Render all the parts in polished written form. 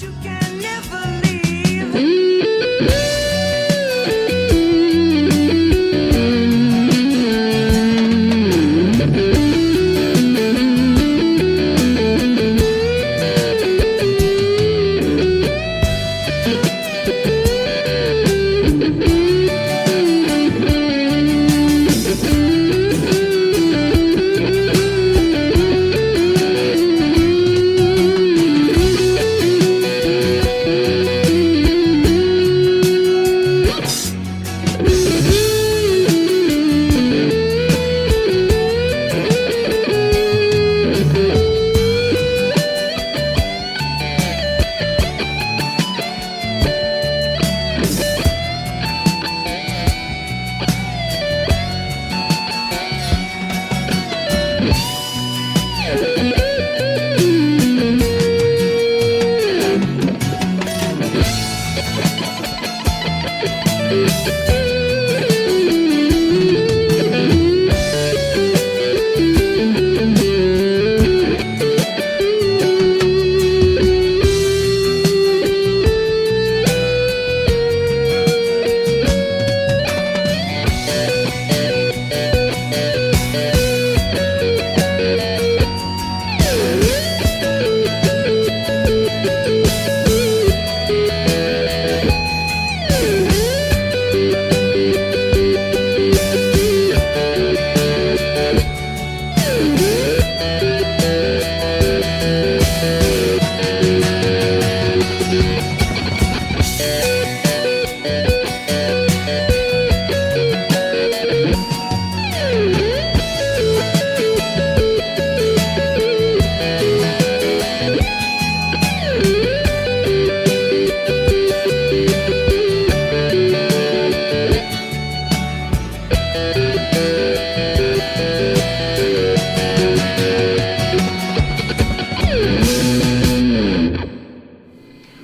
you can never leave.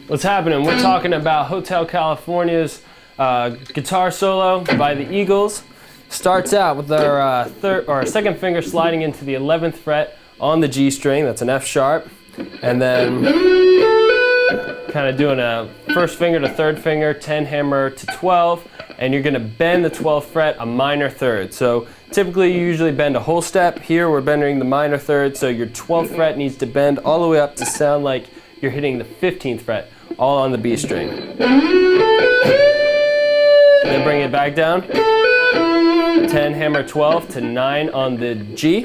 What's happening? We're talking about Hotel California's guitar solo by the Eagles. Starts out with our second finger sliding into the 11th fret on the G string. That's an F sharp, and then kind of doing a first finger to third finger, 10 hammer to 12, and you're going to bend the 12th fret a minor third. So typically you usually bend a whole step. Here we're bending the minor third, so your 12th fret needs to bend all the way up to sound like you're hitting the 15th fret, all on the B string. Then bring it back down. 10 hammer 12 to 9 on the G.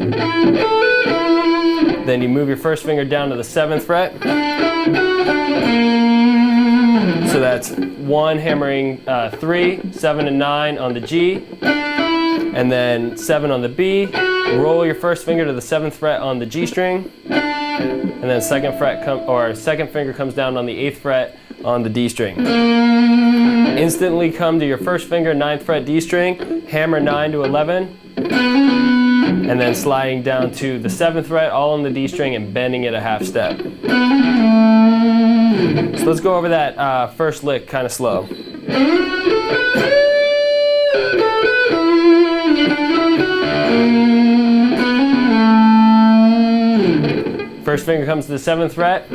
Then you move your first finger down to the 7th fret. So that's 1 hammering 3, 7 and 9 on the G, and then 7 on the B. Roll your first finger to the 7th fret on the G string, and then second finger comes down on the 8th fret on the D string. Instantly come to your first finger, 9th fret D string, hammer 9 to 11, and then sliding down to the 7th fret, all on the D string, and bending it a half step. So let's go over that first lick kind of slow. First finger comes to the 7th fret.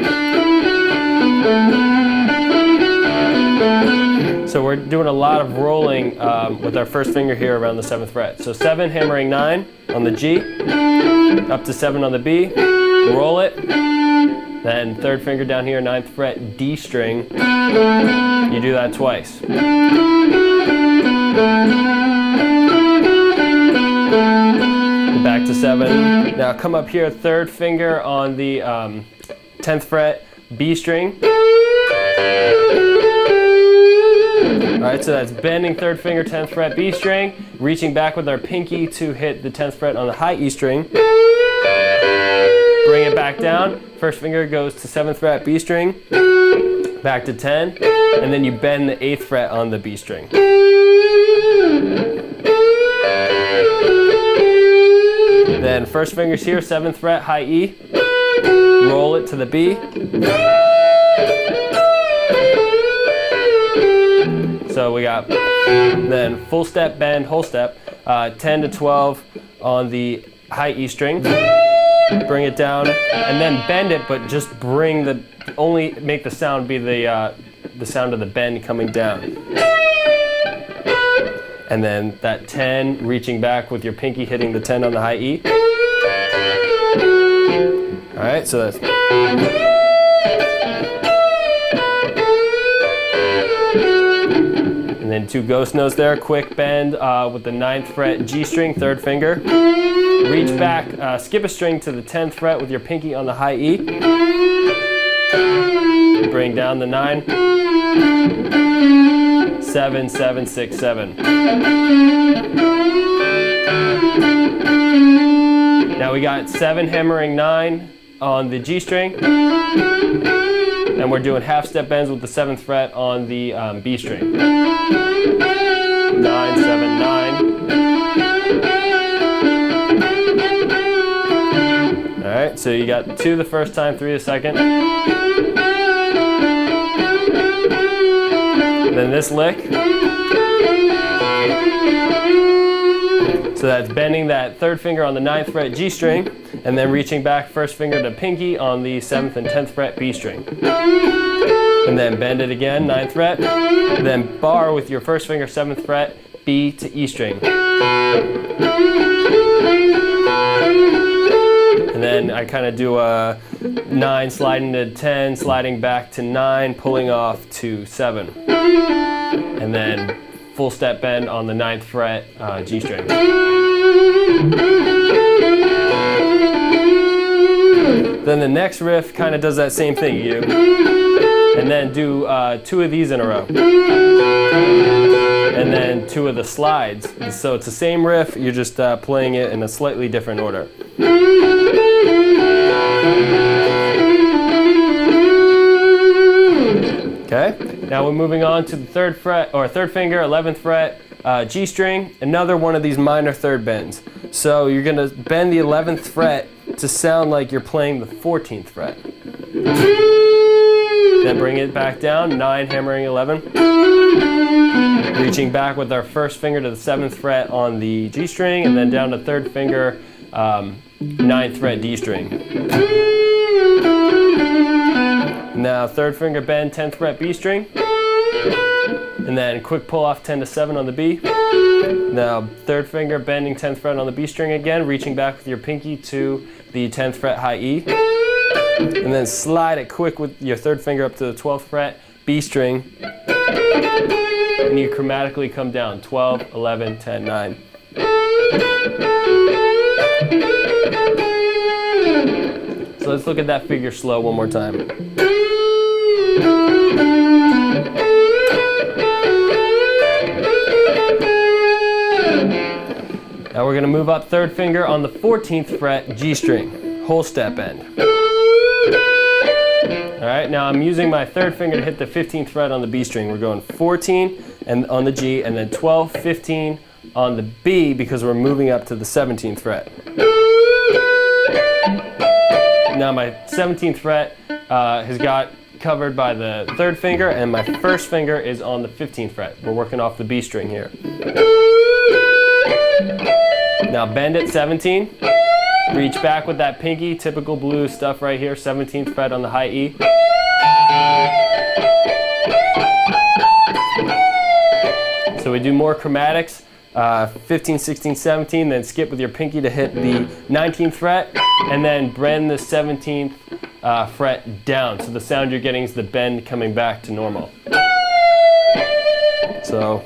So we're doing a lot of rolling with our first finger here around the 7th fret. So 7 hammering 9 on the G, up to 7 on the B, roll it, then third finger down here, 9th fret D string. You do that twice. Back to 7. Now come up here, third finger on the 10th fret B string. Alright, so that's bending third finger, 10th fret B string, reaching back with our pinky to hit the 10th fret on the high E string. Bring it back down, first finger goes to 7th fret B string, back to 10, and then you bend the 8th fret on the B string. Then first finger's here, 7th fret, high E, roll it to the B. So we got then full step, bend, whole step, 10 to 12 on the high E string. Bring it down, and then bend it, but just bring the only make the sound be the sound of the bend coming down. And then that 10, reaching back with your pinky hitting the 10 on the high E. All right, so that's. And then 2 ghost notes there, quick bend with the 9th fret G string, 3rd finger. Reach back, skip a string to the 10th fret with your pinky on the high E. Bring down the 9. 7, 7, 6, 7. Now we got 7 hammering 9 on the G string. And we're doing half step bends with the 7th fret on the B string. 9, 7, 9. All right, so you got 2 the first time, 3 the second. Then this lick. So that's bending that 3rd finger on the 9th fret G string, and then reaching back 1st finger to pinky on the 7th and 10th fret B string. And then bend it again, 9th fret. Then bar with your 1st finger, 7th fret, B to E string. And then I kind of do a 9 sliding to 10, sliding back to 9, pulling off to 7. And then full step bend on the 9th fret G string. Then the next riff kind of does that same thing. You and then do 2 of these in a row. And then 2 of the slides. So it's the same riff, you're just playing it in a slightly different order. Okay, now we're moving on to the 3rd fret, or 3rd finger, 11th fret, G string, another one of these minor 3rd bends. So you're gonna bend the 11th fret to sound like you're playing the 14th fret. Then bring it back down, 9 hammering 11. Reaching back with our 1st finger to the 7th fret on the G string, and then down to 3rd finger, 9th fret D string. Now 3rd finger bend, 10th fret B string. And then quick pull off 10 to 7 on the B. Now 3rd finger bending 10th fret on the B string again, reaching back with your pinky to the 10th fret high E. And then slide it quick with your 3rd finger up to the 12th fret B string. And you chromatically come down 12, 11, 10, 9. So let's look at that figure slow one more time. Now we're going to move up 3rd finger on the 14th fret G string, whole step bend. Alright, now I'm using my 3rd finger to hit the 15th fret on the B string. We're going 14 and on the G, and then 12, 15 on the B because we're moving up to the 17th fret. Now my 17th fret has got covered by the 3rd finger, and my 1st finger is on the 15th fret. We're working off the B string here. Now bend at 17. Reach back with that pinky, typical blues stuff right here, 17th fret on the high E. So we do more chromatics, 15, 16, 17, then skip with your pinky to hit the 19th fret, and then bend the 17th fret down. So the sound you're getting is the bend coming back to normal. So.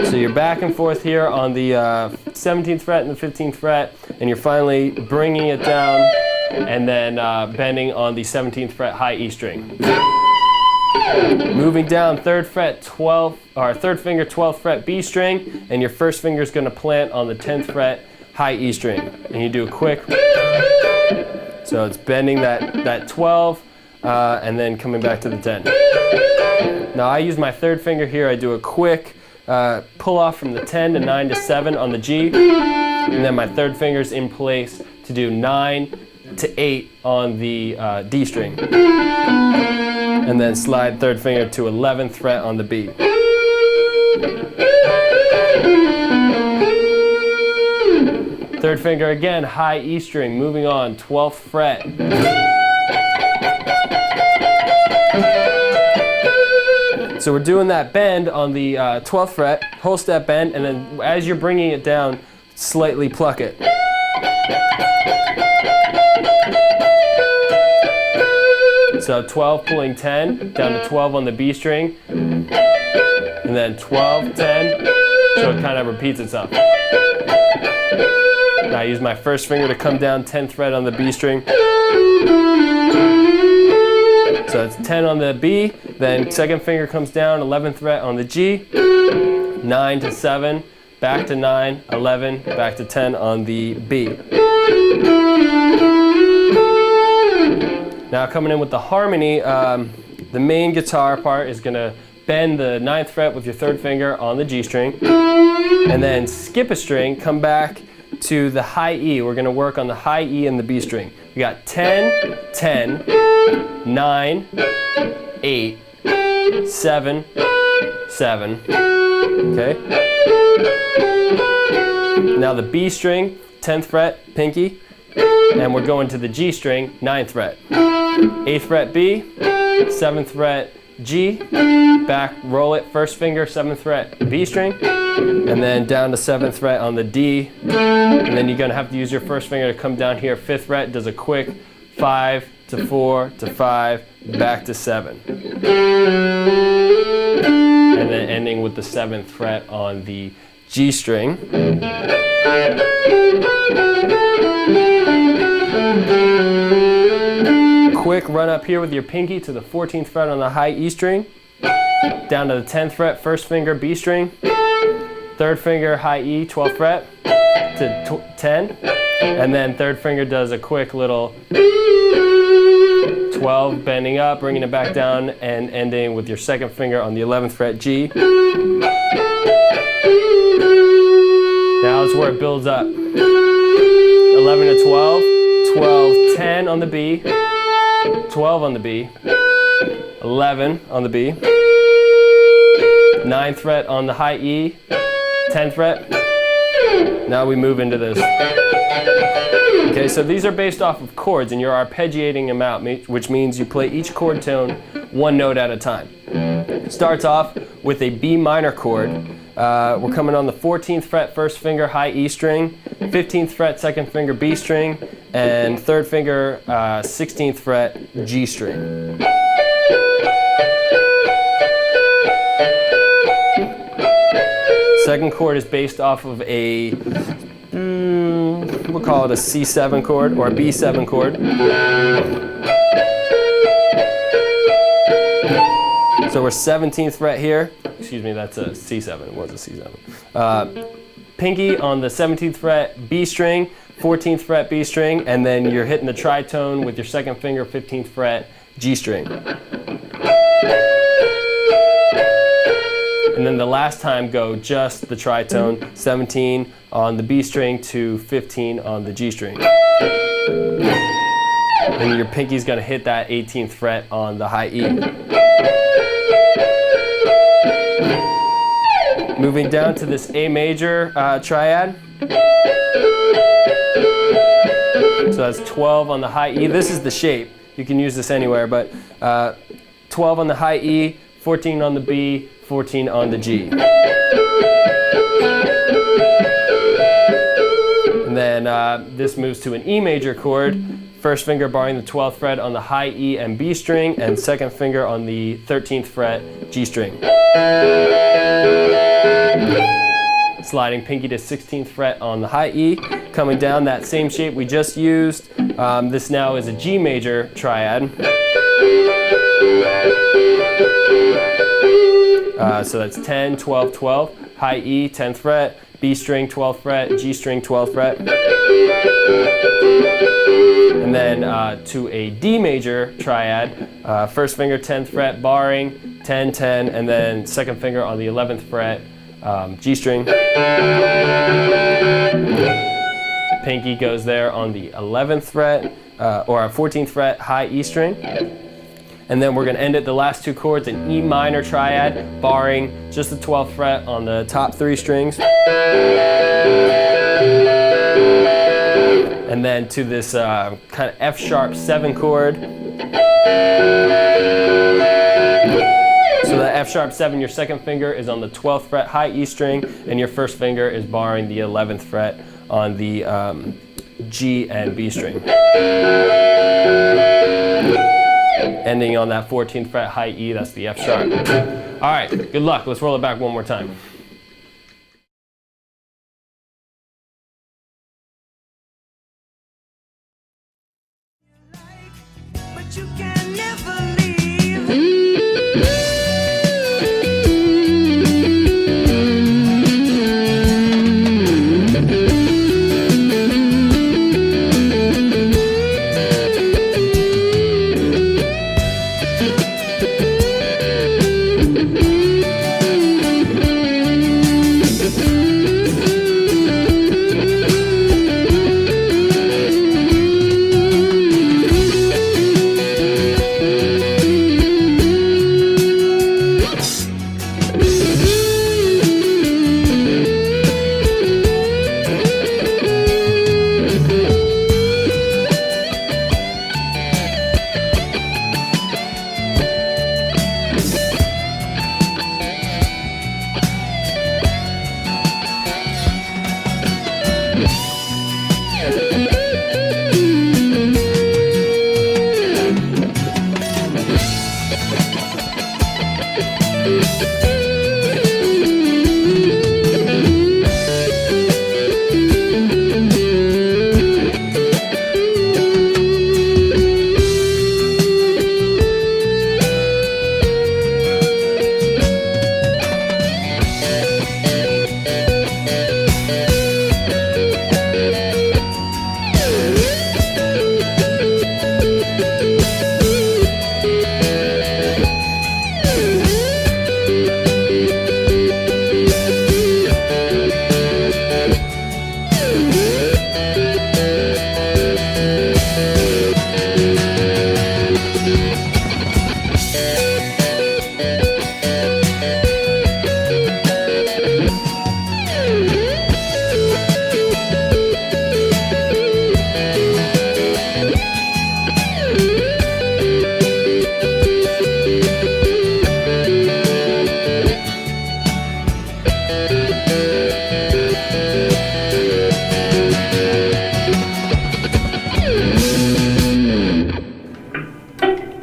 So you're back and forth here on the 17th fret and the 15th fret, and you're finally bringing it down and then bending on the 17th fret high E string. Moving down 3rd fret 12, or 3rd finger 12th fret B string, and your 1st finger is going to plant on the 10th fret high E string. And you do a quick, so it's bending that 12 and then coming back to the 10. Now I use my 3rd finger here, I do a quick pull off from the 10 to 9 to 7 on the G, and then my 3rd finger's in place to do 9 to 8 on the D string, and then slide 3rd finger to 11th fret on the B. Third finger again, high E string, moving on, 12th fret. So we're doing that bend on the 12th fret, whole step bend, and then as you're bringing it down, slightly pluck it. So 12 pulling 10, down to 12 on the B string, and then 12, 10, so it kind of repeats itself. Now I use my first finger to come down, 10th fret on the B string. So it's 10 on the B, then second finger comes down, 11th fret on the G, 9 to 7, back to 9, 11, back to 10 on the B. Now coming in with the harmony, the main guitar part is going to bend the 9th fret with your third finger on the G string, and then skip a string, come back to the high E. We're going to work on the high E and the B string. We got 10, 10, 9, 8, 7, 7. Okay? Now the B string, 10th fret, pinky, and we're going to the G string, 9th fret. 8th fret B, 7th fret G, back, roll it, first finger, 7th fret B string, and then down to 7th fret on the D, and then you're going to have to use your first finger to come down here, 5th fret, does a quick 5 to 4 to 5, back to 7. And then ending with the 7th fret on the G string. Quick run up here with your pinky to the 14th fret on the high E string, down to the 10th fret, first finger B string, third finger high E, 12th fret to 10, and then third finger does a quick little 12, bending up, bringing it back down, and ending with your second finger on the 11th fret G. Now it's where it builds up. 11 to 12, 12, 10 on the B, 12 on the B, 11 on the B, 9th fret on the high E, 10th fret. Now we move into this. Okay, so these are based off of chords, and you're arpeggiating them out, which means you play each chord tone one note at a time. It starts off with a B minor chord. We're coming on the 14th fret, first finger high E string, 15th fret, second finger B string, and third finger 16th fret G string. Second chord is based off of a, we'll call it a C7 chord or a B7 chord. So we're 17th fret here. Excuse me, that's a C7. It was a C7. Pinky on the 17th fret B string, 14th fret B string, and then you're hitting the tritone with your second finger, 15th fret G string. And then the last time go just the tritone, 17 on the B string to 15 on the G string. And your pinky's gonna hit that 18th fret on the high E. Moving down to this A major triad. So that's 12 on the high E. This is the shape. You can use this anywhere, but 12 on the high E, 14 on the B, 14 on the G. And then this moves to an E major chord. First finger barring the 12th fret on the high E and B string, and second finger on the 13th fret G string. Sliding pinky to 16th fret on the high E. Coming down that same shape we just used. This now is a G major triad. So that's 10, 12, 12, high E, 10th fret, B string, 12th fret, G string, 12th fret. And then to a D major triad, first finger, 10th fret, barring, 10, 10, and then second finger on the 11th fret, G string. Pinky goes there on the 11th fret, or 14th fret, high E string. and then we're going to end it the last 2 chords in E minor triad, barring just the 12th fret on the top 3 strings. And then to this kind of F sharp 7 chord. So the F sharp 7, your second finger is on the 12th fret high E string, and your first finger is barring the 11th fret on the G and B string. Ending on that 14th fret high E, that's the F sharp. All right, good luck. Let's roll it back one more time. But you can never leave.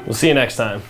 We'll see you next time.